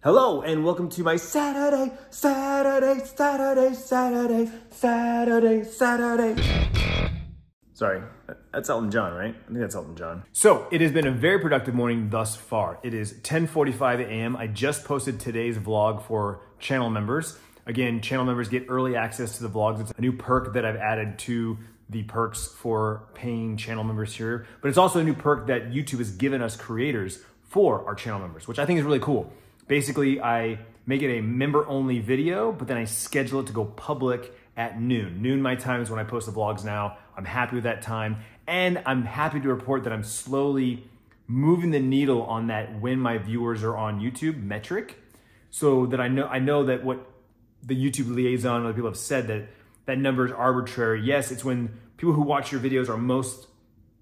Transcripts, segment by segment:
Hello and welcome to my Saturday. Sorry, that's Elton John, right? I think that's Elton John. So it has been a very productive morning thus far. It is 10:45 a.m. I just posted today's vlog for channel members. Again, channel members get early access to the vlogs. It's a new perk that I've added to the perks for paying channel members here, but it's also a new perk that YouTube has given us creators for our channel members, which I think is really cool. Basically, I make it a member-only video, but then I schedule it to go public at noon. Noon my time is when I post the vlogs now. I'm happy with that time, and I'm happy to report that I'm slowly moving the needle on that when my viewers are on YouTube metric, so that I know that what the YouTube liaison, other people have said that number is arbitrary. Yes, it's when people who watch your videos are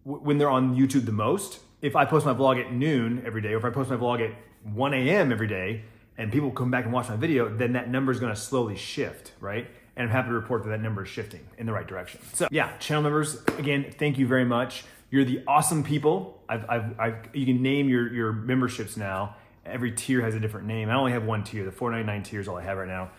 when they're on YouTube the most. If I post my vlog at noon every day, or if I post my vlog at 1 a.m. every day, and people come back and watch my video, then that number is gonna slowly shift, right? And I'm happy to report that number is shifting in the right direction. So yeah, channel members, again, thank you very much. You're the awesome people. You can name your memberships now. Every tier has a different name. I only have one tier. The $4.99 tier is all I have right now.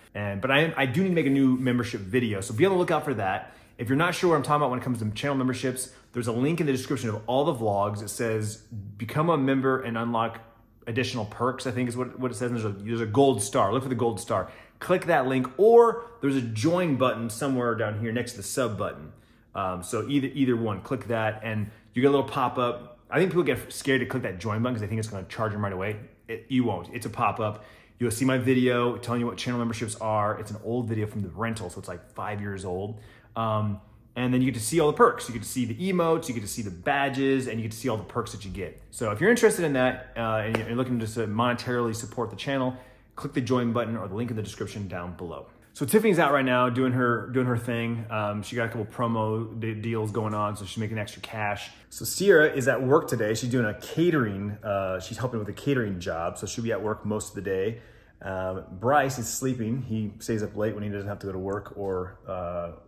But I do need to make a new membership video, so be on the lookout for that. If you're not sure what I'm talking about when it comes to channel memberships, there's a link in the description of all the vlogs. It says, become a member and unlock additional perks, I think is what it says. There's a gold star. Look for the gold star. Click that link, or there's a join button somewhere down here next to the sub button. So either one, click that and you get a little pop-up. I think people get scared to click that join button because they think it's gonna charge them right away. You won't, it's a pop-up. You'll see my video telling you what channel memberships are. It's an old video from the rental, so it's like 5 years old. And then you get to see all the perks. You get to see the emotes, you get to see the badges, and you get to see all the perks that you get. So if you're interested in that and you're looking to just monetarily support the channel, click the join button or the link in the description down below. So Tiffany's out right now doing her thing. She got a couple promo deals going on, so she's making extra cash. So Sierra is at work today. She's doing a catering, she's helping with a catering job, so she'll be at work most of the day. Bryce is sleeping. He stays up late when he doesn't have to go to work or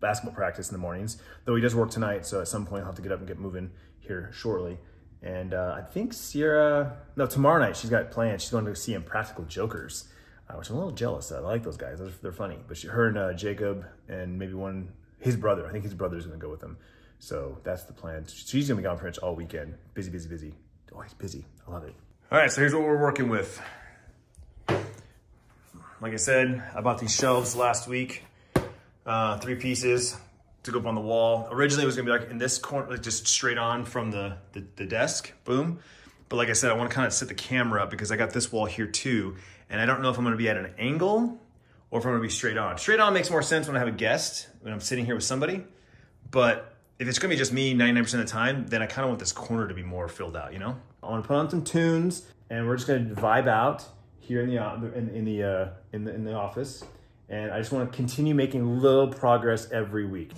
basketball practice in the mornings, though he does work tonight, so at some point he'll have to get up and get moving here shortly. And I think tomorrow night she's got plans. She's going to see Impractical Jokers, which I'm a little jealous of. I like those guys, they're funny. But her and Jacob and maybe his brother, I think his brother's gonna go with them. So that's the plan. She's gonna be gone pretty much all weekend. Busy, busy, busy. Always busy, I love it. All right, so here's what we're working with. Like I said, I bought these shelves last week. 3 pieces to go up on the wall. Originally it was gonna be like in this corner, like just straight on from the desk, boom. But like I said, I wanna kind of set the camera up because I got this wall here too, and I don't know if I'm gonna be at an angle or if I'm gonna be straight on. Straight on makes more sense when I have a guest, when I'm sitting here with somebody. But if it's gonna be just me 99% of the time, then I kind of want this corner to be more filled out, you know? I wanna put on some tunes and we're just gonna vibe out here in the office. And I just want to continue making little progress every week.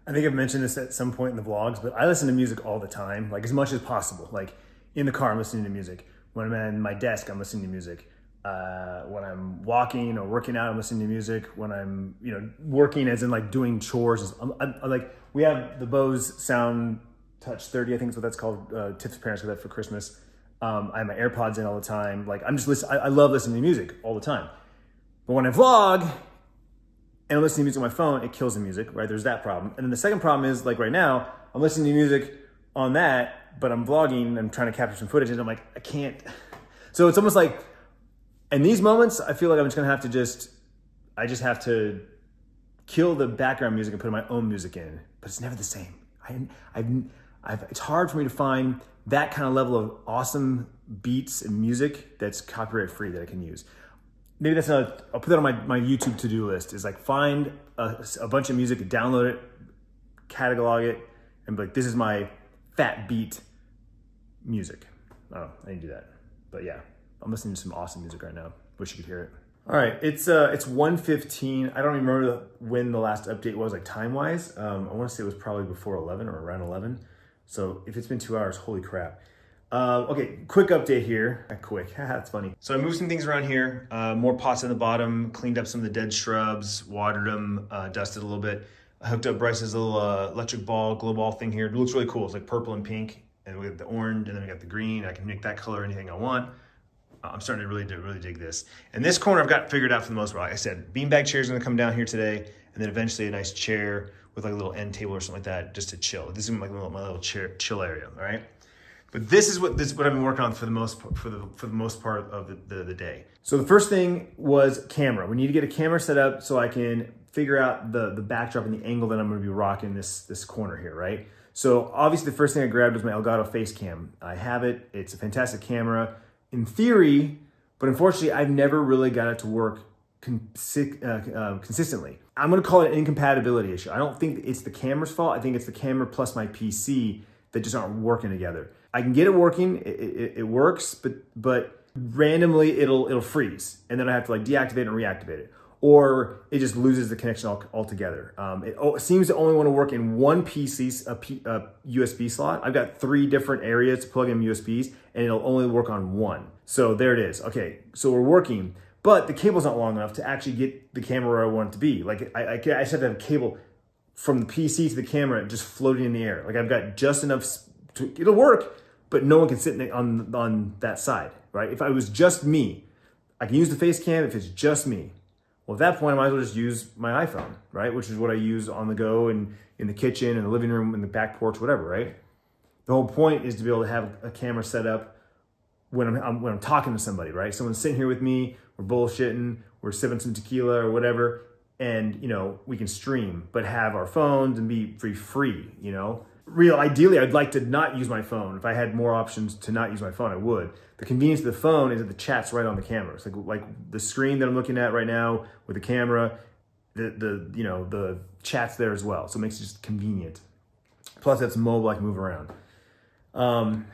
I think I've mentioned this at some point in the vlogs, but I listen to music all the time, like as much as possible. Like in the car, I'm listening to music. When I'm at my desk, I'm listening to music. When I'm walking or working out, I'm listening to music. When I'm, working as in like doing chores, we have the Bose Sound Touch 30, I think is what that's called. Tiff's parents got that for Christmas. I have my AirPods in all the time. Like I'm just listening, I love listening to music all the time. But when I vlog and I'm listening to music on my phone, it kills the music, right? There's that problem. And then the second problem is like right now, I'm listening to music on that, but I'm vlogging, I'm trying to capture some footage and I'm like, I can't. So it's almost like, in these moments, I feel like I'm just gonna have to I just have to kill the background music and put my own music in, but it's never the same. It's hard for me to find that kind of level of awesome beats and music that's copyright free that I can use. Maybe I'll put that on my YouTube to-do list, is like find a bunch of music, download it, catalog it, and be like, this is my fat beat music. I don't know, I need to do that, but yeah. I'm listening to some awesome music right now. Wish you could hear it. All right, it's 1:15. I don't even remember when the last update was, like time-wise. I wanna say it was probably before 11 or around 11. So if it's been 2 hours, holy crap. Okay, quick update here. Quick, that's funny. So I moved some things around here, more pots on the bottom, cleaned up some of the dead shrubs, watered them, dusted a little bit. I hooked up Bryce's little electric ball, glow ball thing here. It looks really cool. It's like purple and pink, and we got the orange, and then we got the green. I can make that color anything I want. I'm starting to really dig this. And this corner I've got figured out for the most part. Like I said, beanbag chair is gonna come down here today, and then eventually a nice chair with like a little end table or something like that, just to chill. This is like my little chill area, all right? But this is what I've been working on for the most part of the day. So the first thing was camera. We need to get a camera set up so I can figure out the backdrop and the angle that I'm going to be rocking this corner here, right? So obviously the first thing I grabbed was my Elgato face cam. I have it. It's a fantastic camera in theory, but unfortunately I've never really got it to work consistently. I'm going to call it an incompatibility issue. I don't think it's the camera's fault. I think it's the camera plus my PC that just aren't working together. I can get it working, it works, but randomly it'll freeze, and then I have to like deactivate and reactivate it, or it just loses the connection altogether. It seems to only want to work in one PC, a USB slot. I've got 3 different areas to plug in USBs, and it'll only work on one. So there it is. Okay, so we're working, but the cable's not long enough to actually get the camera where I want it to be. Like I just have to have a cable from the PC to the camera just floating in the air. Like I've got just enough, it'll work, but no one can sit on that side, right? If it was just me, I can use the face cam if it's just me. Well, at that point, I might as well just use my iPhone, right? Which is what I use on the go and in the kitchen, in the living room, in the back porch, whatever, right? The whole point is to be able to have a camera set up when I'm talking to somebody, right? Someone's sitting here with me, we're bullshitting, we're sipping some tequila or whatever, and we can stream, but have our phones and be free, Ideally, I'd like to not use my phone. If I had more options to not use my phone, I would. The convenience of the phone is that the chat's right on the camera. It's like the screen that I'm looking at right now with the camera, the chat's there as well. So it makes it just convenient. Plus, that's mobile, I can move around.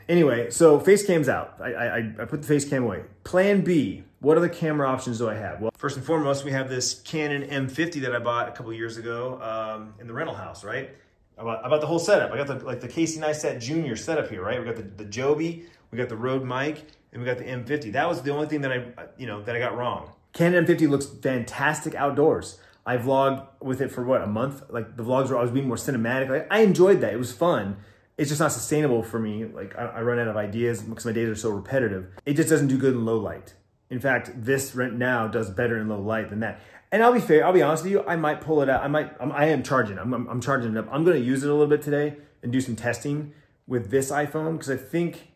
Anyway, so face cam's out. I put the face cam away. Plan B, what other camera options do I have? Well, first and foremost, we have this Canon M50 that I bought a couple years ago in the rental house, right? I bought the whole setup. I got the Casey Neistat Jr. setup here, right? We got the Joby, we got the Rode mic, and we got the M50. That was the only thing that I got wrong. Canon M50 looks fantastic outdoors. I vlogged with it for a month? Like the vlogs were always being more cinematic. Like, I enjoyed that. It was fun. It's just not sustainable for me. Like I run out of ideas because my days are so repetitive. It just doesn't do good in low light. In fact, this right now does better in low light than that. And I'll be fair, I'll be honest with you, I might pull it out. I am charging. I'm charging it up. I'm going to use it a little bit today and do some testing with this iPhone, because I think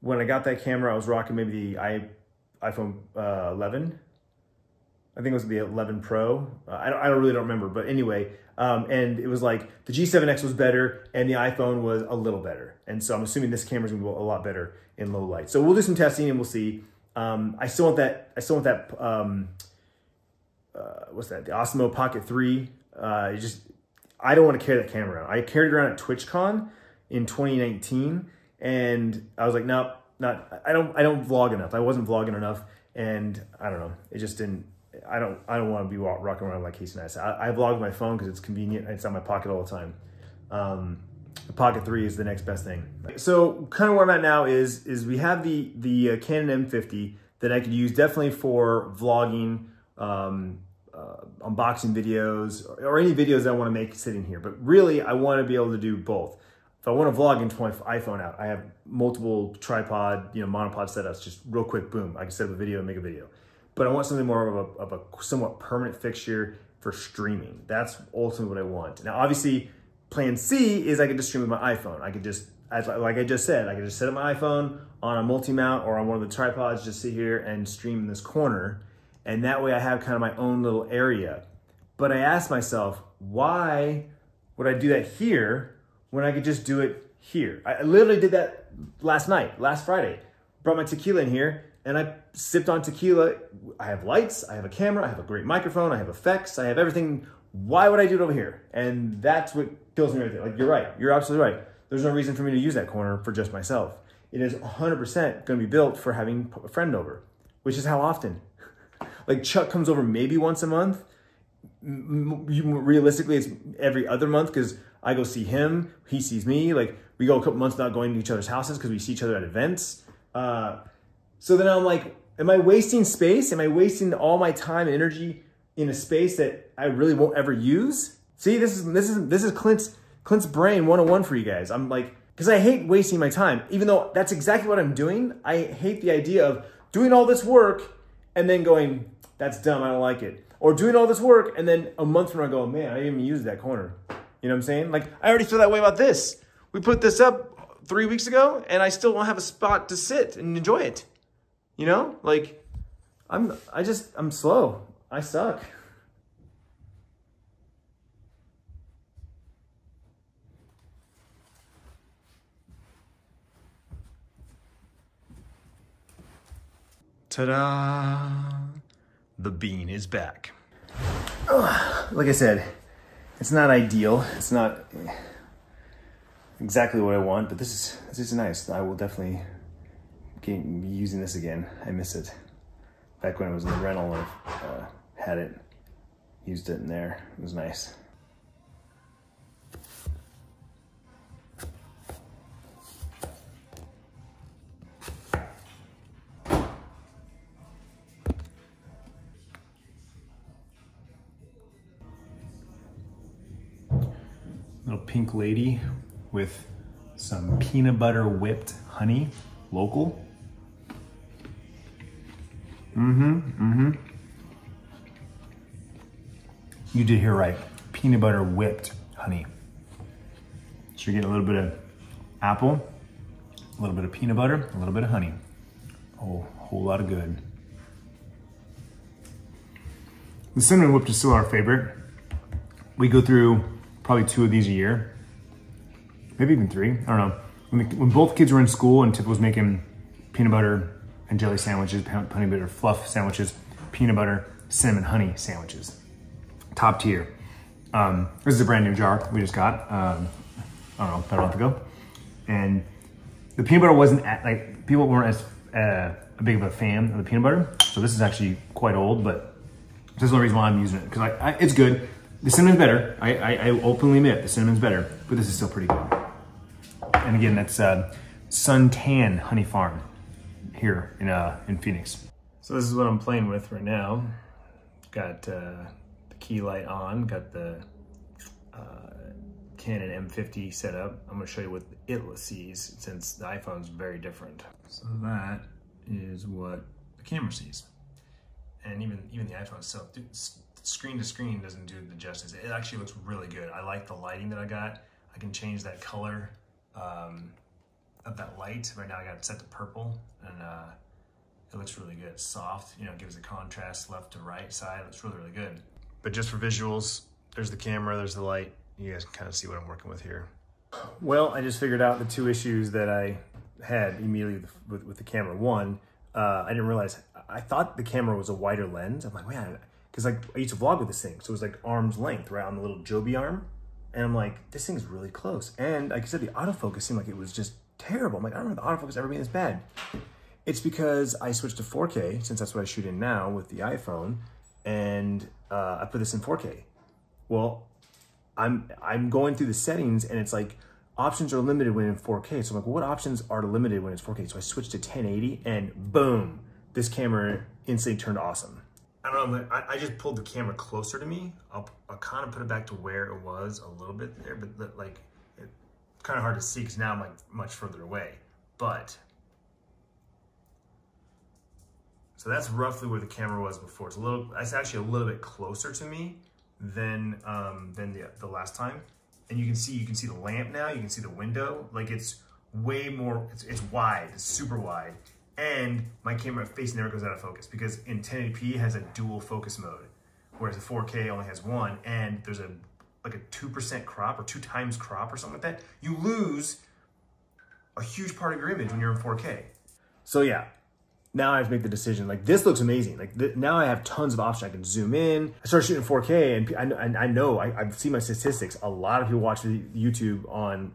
when I got that camera, I was rocking maybe the iPhone 11. I think it was the 11 Pro. I really don't remember, but anyway, and it was like the G7X was better and the iPhone was a little better. And so I'm assuming this camera's gonna be a lot better in low light. So we'll do some testing and we'll see. I still want that, what's that? The Osmo Pocket 3. I don't want to carry that camera around. I carried it around at TwitchCon in 2019, and I was like, nope, I don't vlog enough. I wasn't vlogging enough, and I don't know. It just didn't. I don't want to be rocking around like Casey Neistat. I vlog with my phone because it's convenient. It's on my pocket all the time. The Pocket 3 is the next best thing. So kind of where I'm at now is we have the Canon M50 that I could use definitely for vlogging, unboxing videos, or any videos that I want to make sitting here. But really, I want to be able to do both. If I want to vlog and point my iPhone out, I have multiple tripod, monopod setups. Just real quick, boom, I can set up a video and make a video. But I want something more of a somewhat permanent fixture for streaming. That's ultimately what I want. Now, obviously, plan C is I could just stream with my iPhone. I could just, like I just said, I could just set up my iPhone on a multi-mount or on one of the tripods, just sit here and stream in this corner. And that way I have kind of my own little area. But I asked myself, why would I do that here when I could just do it here? I literally did that last Friday. Brought my tequila in here and I sipped on tequila. I have lights, I have a camera, I have a great microphone, I have effects, I have everything. Why would I do it over here? And that's what kills me right there. Like, you're right, you're absolutely right. There's no reason for me to use that corner for just myself. It is 100% gonna be built for having a friend over, which is how often? Like Chuck comes over maybe once a month. Realistically, it's every other month because I go see him, he sees me. Like, we go a couple months not going to each other's houses because we see each other at events. So then I'm like, am I wasting space? Am I wasting all my time and energy in a space that I really won't ever use? See, this is Clint's brain 101 for you guys. I'm like, because I hate wasting my time, even though that's exactly what I'm doing. I hate the idea of doing all this work and then going, that's dumb, I don't like it. Or doing all this work and then a month from now I go, man, I didn't even use that corner. You know what I'm saying? Like, I already feel that way about this. We put this up 3 weeks ago and I still don't have a spot to sit and enjoy it. You know, like, I'm slow. I suck. Ta-da! The bean is back. Like I said, it's not ideal. It's not exactly what I want, but this is nice. I will definitely be using this again. I miss it. Back when I was in the rental, I had it, used it in there. It was nice. Little pink lady with some peanut butter whipped honey, local. You did hear right. Peanut butter whipped honey. So you're getting a little bit of apple, a little bit of peanut butter, a little bit of honey. Oh, a whole lot of good. The cinnamon whipped is still our favorite. We go through probably 2 of these a year. Maybe even 3, I don't know. When both kids were in school and Tip was making peanut butter and jelly sandwiches, honey butter fluff sandwiches, peanut butter, cinnamon honey sandwiches. Top tier. This is a brand new jar we just got, I don't know, about a month ago. And the peanut butter wasn't, like, people weren't as big of a fan of the peanut butter. So this is actually quite old, but this is the reason why I'm using it, because it's good. The cinnamon's better. I openly admit the cinnamon's better, but this is still pretty good. And again, that's Suntan Honey Farm here in Phoenix. So this is what I'm playing with right now. Got the key light on, got the Canon M50 set up. I'm gonna show you what it sees since the iPhone's very different. So that is what the camera sees. And even the iPhone itself, dude, screen to screen doesn't do the justice. It actually looks really good. I like the lighting that I got. I can change that color of that light. Right now I got it set to purple, and it looks really good. It's soft, you know, it gives the contrast left to right side. It looks really, really good. But just for visuals, there's the camera, there's the light. You guys can kind of see what I'm working with here. Well, I just figured out the 2 issues that I had immediately with the camera. One, I didn't realize, I thought the camera was a wider lens. I'm like, man, because like I used to vlog with this thing, so it was like arm's length, right, on the little Joby arm. And I'm like, this thing's really close. And like I said, the autofocus seemed like it was just terrible. I'm like, I don't remember the autofocus ever being this bad. It's because I switched to 4K, since that's what I shoot in now with the iPhone, and I put this in 4K. Well, I'm going through the settings, and it's like, options are limited when in 4K. So I'm like, well, what options are limited when it's 4K? So I switched to 1080, and boom, this camera instantly turned awesome. I don't know, I just pulled the camera closer to me. I'll kind of put it back to where it was a little bit there, but like, it's kind of hard to see because now I'm like much further away. But, so that's roughly where the camera was before. It's actually a little bit closer to me than the last time. And you can see the lamp now, you can see the window. Like, it's way more, it's wide, it's super wide. And my camera face never goes out of focus because in 1080p has a dual focus mode, whereas the 4K only has one, and there's like a 2% crop or 2 times crop or something like that. You lose a huge part of your image when you're in 4K. So yeah, now I have to make the decision. Like, this looks amazing. Like, now I have tons of options. I can zoom in. I started shooting 4K, and I know, I've seen my statistics. A lot of people watch YouTube on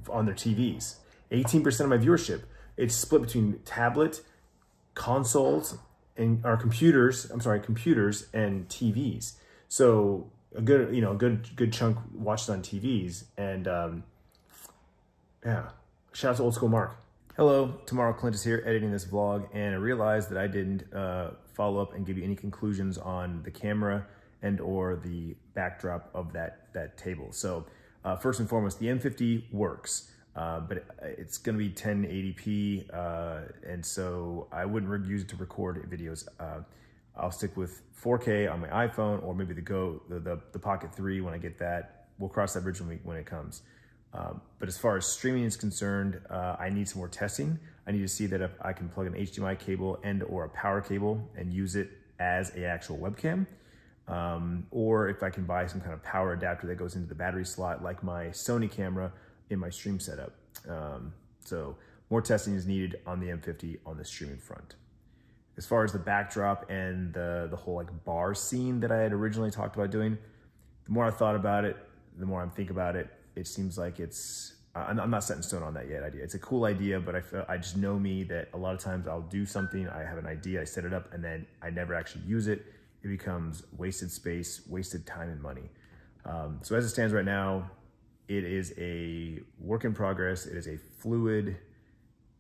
their TVs. 18% of my viewership. It's split between tablet, consoles, and computers and TVs. So a good chunk watches on TVs. And yeah, shout out to Old School Mark. Hello, tomorrow Clintus here editing this vlog, and I realized that I didn't follow up and give you any conclusions on the camera and or the backdrop of that table. So first and foremost, the M50 works, but it's gonna be 1080p, and so I wouldn't use it to record videos. I'll stick with 4K on my iPhone, or maybe the Pocket 3 when I get that. We'll cross that bridge when it comes. But as far as streaming is concerned, I need some more testing. I need to see that if I can plug an HDMI cable and or a power cable and use it as an actual webcam, or if I can buy some kind of power adapter that goes into the battery slot like my Sony camera in my stream setup. So more testing is needed on the M50 on the streaming front. As far as the backdrop and the whole like bar scene that I had originally talked about doing, the more I thought about it, the more I'm thinking about it, it seems like I'm not set in stone on that yet idea. It's a cool idea, but I just know me that a lot of times I'll do something, I have an idea, I set it up, and then I never actually use it. It becomes wasted space, wasted time and money. So as it stands right now, it is a work in progress. It is a fluid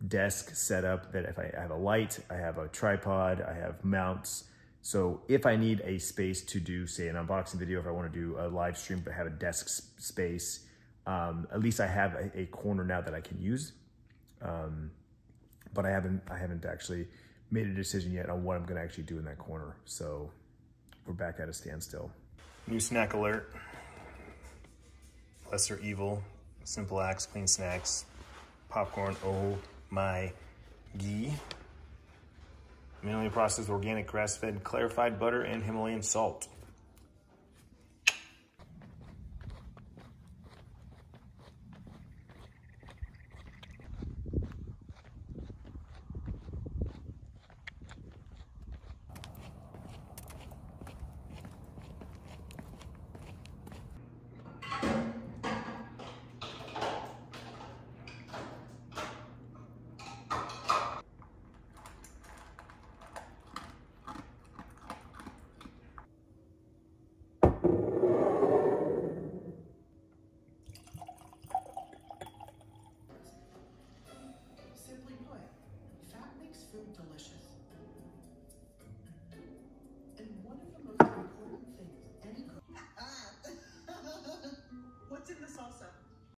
desk setup that if I have a light, I have a tripod, I have mounts. So if I need a space to do, say, an unboxing video, if I want to do a live stream but have a desk space, at least I have a corner now that I can use. But I haven't actually made a decision yet on what I'm going to actually do in that corner. So we're back at a standstill. New snack alert. Lesser evil, simple acts, clean snacks, popcorn, oh my ghee. Minimally processed organic grass-fed clarified butter and Himalayan salt.